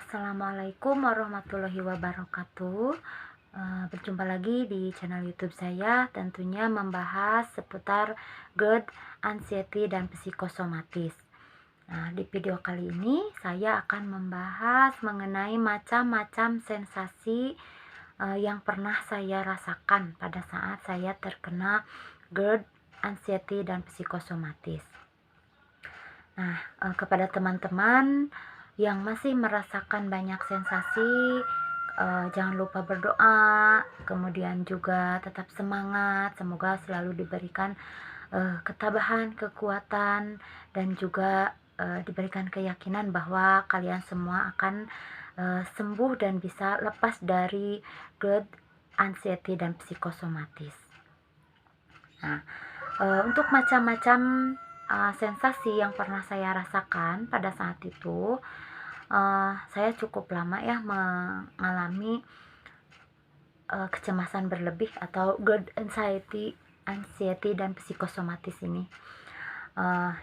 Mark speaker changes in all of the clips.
Speaker 1: Assalamualaikum warahmatullahi wabarakatuh. Berjumpa lagi di channel YouTube saya, tentunya membahas seputar GERD, anxiety, dan psikosomatis. Nah, di video kali ini saya akan membahas mengenai macam-macam sensasi yang pernah saya rasakan pada saat saya terkena GERD, anxiety, dan psikosomatis. Nah, kepada teman-teman yang masih merasakan banyak sensasi, jangan lupa berdoa, kemudian juga tetap semangat, semoga selalu diberikan ketabahan, kekuatan, dan juga diberikan keyakinan bahwa kalian semua akan sembuh dan bisa lepas dari GERD, anxiety, dan psikosomatis. Nah, untuk macam-macam sensasi yang pernah saya rasakan pada saat itu, saya cukup lama ya mengalami kecemasan berlebih atau GERD, anxiety, dan psikosomatis ini.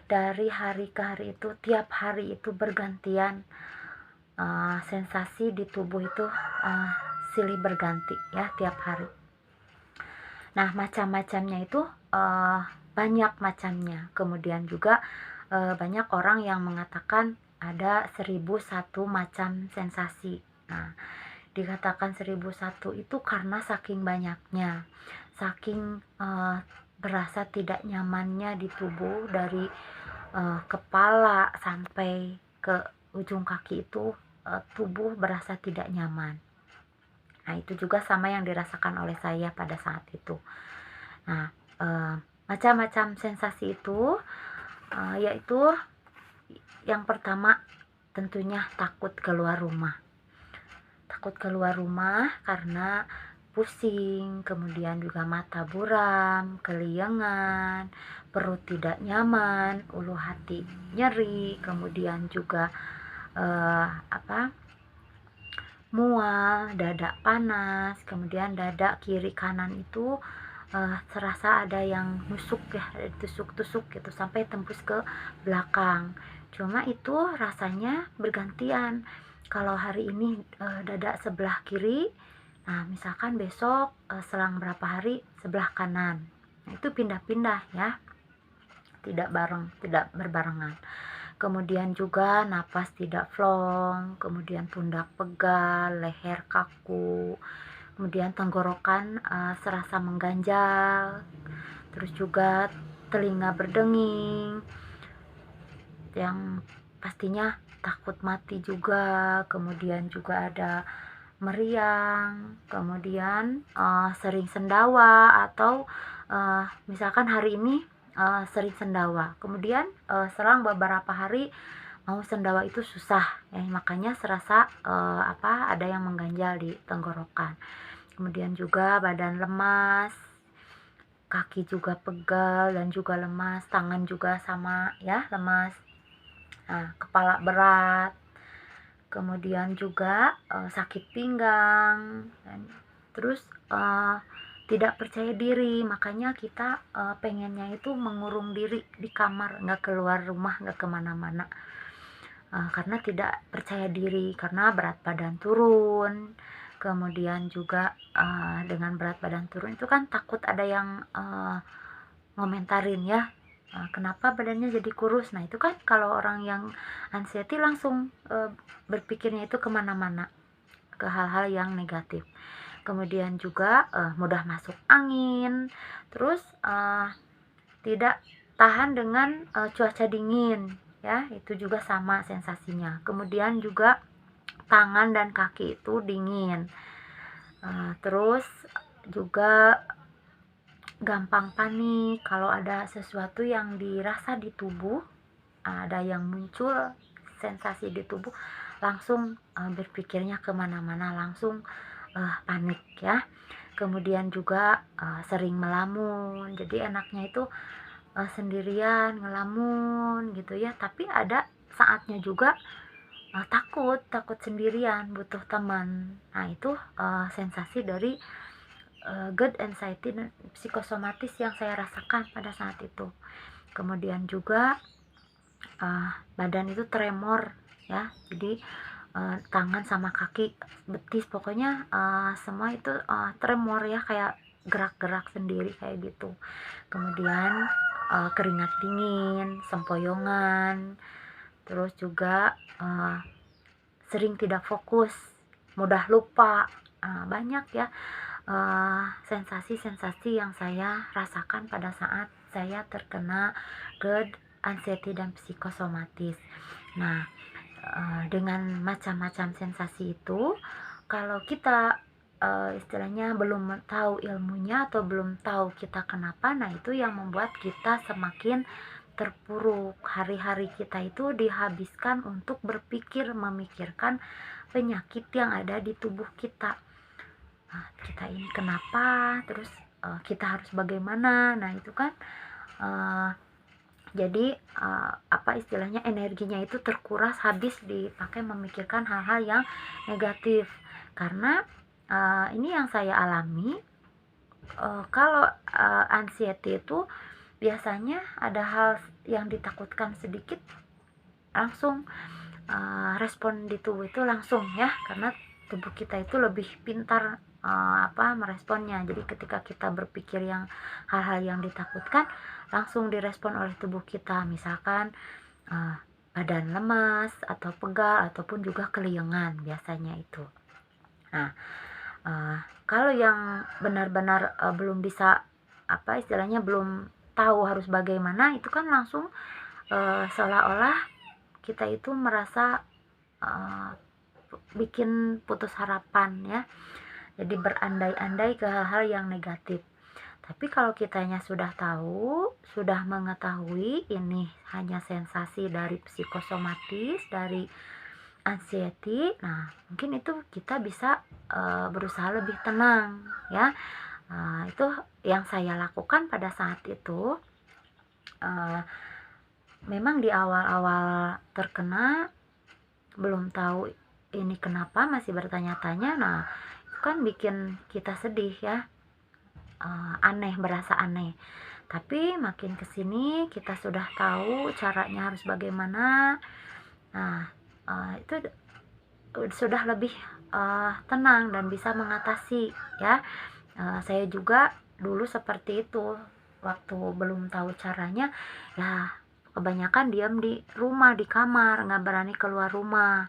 Speaker 1: Dari hari ke hari itu, tiap hari itu bergantian, sensasi di tubuh itu silih berganti ya tiap hari. Nah, macam-macamnya itu banyak macamnya. Kemudian juga banyak orang yang mengatakan ada 1001 macam sensasi. Nah, dikatakan 1001 itu karena saking banyaknya, saking berasa tidak nyamannya di tubuh, dari kepala sampai ke ujung kaki itu tubuh berasa tidak nyaman. Nah, itu juga sama yang dirasakan oleh saya pada saat itu. Nah, macam-macam sensasi itu yaitu yang pertama tentunya takut keluar rumah. Takut keluar rumah karena pusing, kemudian juga mata buram, keliengan, perut tidak nyaman, ulu hati nyeri, kemudian juga mual, dada panas, kemudian dada kiri kanan itu serasa ada yang nusuk ya, tusuk-tusuk gitu sampai tembus ke belakang. Cuma itu rasanya bergantian. Kalau hari ini dada sebelah kiri, nah misalkan besok selang berapa hari sebelah kanan. Nah, itu pindah-pindah ya, tidak berbarengan. Kemudian juga napas tidak plong, kemudian pundak pegal, leher kaku, kemudian tenggorokan serasa mengganjal, terus juga telinga berdenging, yang pastinya takut mati juga. Kemudian juga ada meriang, kemudian sering sendawa, atau misalkan hari ini sering sendawa, kemudian selang beberapa hari mau sendawa itu susah ya, makanya serasa ada yang mengganjal di tenggorokan. Kemudian juga badan lemas, kaki juga pegal dan juga lemas, tangan juga sama ya, lemas. Nah, kepala berat, kemudian juga sakit pinggang, dan terus tidak percaya diri, makanya kita pengennya itu mengurung diri di kamar, nggak keluar rumah, nggak kemana-mana, karena tidak percaya diri, karena berat badan turun. Kemudian juga dengan berat badan turun itu kan takut ada yang ngomentarin ya, kenapa badannya jadi kurus. Nah, itu kan kalau orang yang anxiety langsung berpikirnya itu kemana-mana, ke hal-hal yang negatif. Kemudian juga mudah masuk angin, terus tidak tahan dengan cuaca dingin ya, itu juga sama sensasinya. Kemudian juga tangan dan kaki itu dingin, terus juga gampang panik kalau ada sesuatu yang dirasa di tubuh, ada yang muncul sensasi di tubuh, langsung berpikirnya kemana-mana, langsung panik ya. Kemudian juga sering melamun, jadi enaknya itu sendirian ngelamun gitu ya, tapi ada saatnya juga takut sendirian, butuh teman. Nah, itu sensasi dari GERD, anxiety, dan psikosomatis yang saya rasakan pada saat itu. Kemudian juga badan itu tremor ya, jadi tangan sama kaki, betis, pokoknya semua itu tremor ya, kayak gerak-gerak sendiri kayak gitu. Kemudian keringat dingin, sempoyongan, terus juga sering tidak fokus, mudah lupa, banyak ya sensasi-sensasi yang saya rasakan pada saat saya terkena GERD, anxiety, dan psikosomatis. Nah, dengan macam-macam sensasi itu, kalau kita istilahnya belum tahu ilmunya atau belum tahu kita kenapa, nah itu yang membuat kita semakin terpuruk. Hari-hari kita itu dihabiskan untuk berpikir, memikirkan penyakit yang ada di tubuh kita. Kita ini kenapa, terus kita harus bagaimana. Nah itu kan jadi apa istilahnya, energinya itu terkuras, habis dipakai memikirkan hal-hal yang negatif. Karena ini yang saya alami, kalau anxiety itu biasanya ada hal yang ditakutkan sedikit, langsung respon di tubuh itu langsung ya, karena tubuh kita itu lebih pintar meresponnya. Jadi ketika kita berpikir yang hal-hal yang ditakutkan, langsung direspon oleh tubuh kita, misalkan badan lemas atau pegal ataupun juga keliengan biasanya itu. Nah, kalau yang benar-benar belum bisa apa istilahnya, belum tahu harus bagaimana, itu kan langsung seolah-olah kita itu merasa bikin putus harapan ya, jadi berandai-andai ke hal-hal yang negatif. Tapi kalau kitanya sudah tahu, sudah mengetahui ini hanya sensasi dari psikosomatis, dari anxiety, nah mungkin itu kita bisa berusaha lebih tenang ya. Itu yang saya lakukan pada saat itu. Memang di awal-awal terkena belum tahu ini kenapa, masih bertanya-tanya. Nah itu kan bikin kita sedih ya, aneh, berasa aneh. Tapi makin kesini kita sudah tahu caranya harus bagaimana. Nah itu sudah lebih tenang dan bisa mengatasi ya. Saya juga dulu seperti itu, waktu belum tahu caranya ya, kebanyakan diam di rumah, di kamar, nggak berani keluar rumah.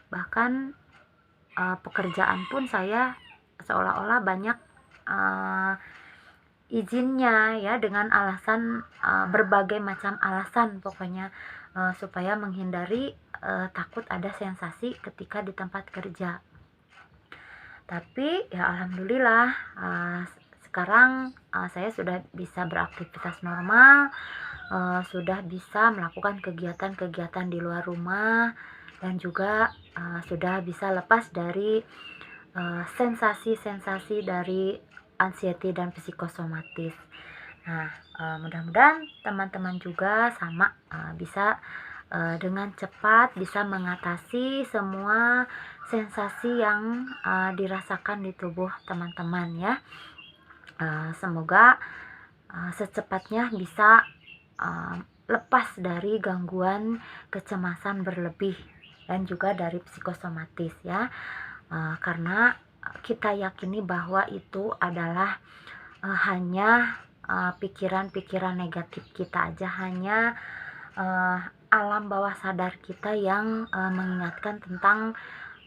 Speaker 1: Bahkan pekerjaan pun saya seolah-olah banyak izinnya ya, dengan alasan berbagai macam alasan pokoknya, supaya menghindari takut ada sensasi ketika di tempat kerja. Tapi ya alhamdulillah sekarang saya sudah bisa beraktivitas normal, sudah bisa melakukan kegiatan-kegiatan di luar rumah, dan juga sudah bisa lepas dari sensasi-sensasi dari anxiety dan psikosomatis. Nah, mudah-mudahan teman-teman juga sama, bisa dengan cepat bisa mengatasi semua sensasi yang dirasakan di tubuh teman-teman ya. Semoga secepatnya bisa lepas dari gangguan kecemasan berlebih dan juga dari psikosomatis ya. Karena kita yakini bahwa itu adalah hanya pikiran-pikiran negatif kita aja, hanya alam bawah sadar kita yang mengingatkan tentang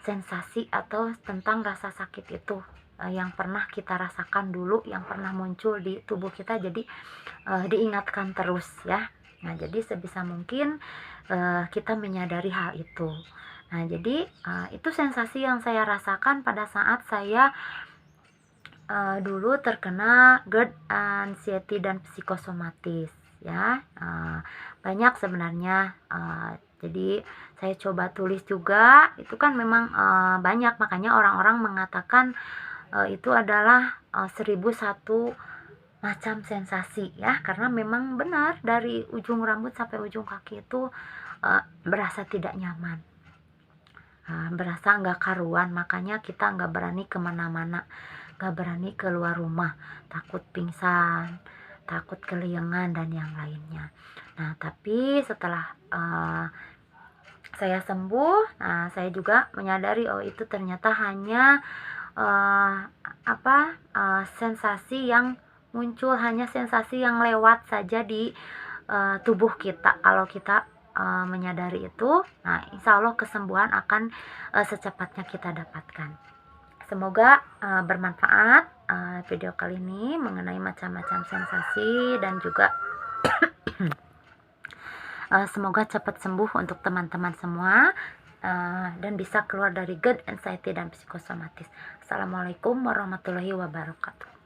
Speaker 1: sensasi atau tentang rasa sakit itu yang pernah kita rasakan dulu, yang pernah muncul di tubuh kita, jadi diingatkan terus ya. Nah jadi sebisa mungkin kita menyadari hal itu. Nah jadi itu sensasi yang saya rasakan pada saat saya dulu terkena GERD, anxiety, dan psikosomatis ya. Banyak sebenarnya, jadi saya coba tulis juga, itu kan memang banyak, makanya orang-orang mengatakan itu adalah 1001 macam sensasi ya, karena memang benar dari ujung rambut sampai ujung kaki itu berasa tidak nyaman, berasa nggak karuan, makanya kita nggak berani kemana-mana, nggak berani keluar rumah, takut pingsan, takut keliengan, dan yang lainnya. Nah tapi setelah saya sembuh, nah saya juga menyadari, oh itu ternyata hanya eh, sensasi yang muncul, hanya sensasi yang lewat saja di tubuh kita. Kalau kita menyadari itu, nah insya Allah kesembuhan akan secepatnya kita dapatkan. Semoga bermanfaat video kali ini mengenai macam-macam sensasi, dan juga semoga cepat sembuh untuk teman-teman semua, dan bisa keluar dari GERD, anxiety, dan psikosomatis. Assalamualaikum warahmatullahi wabarakatuh.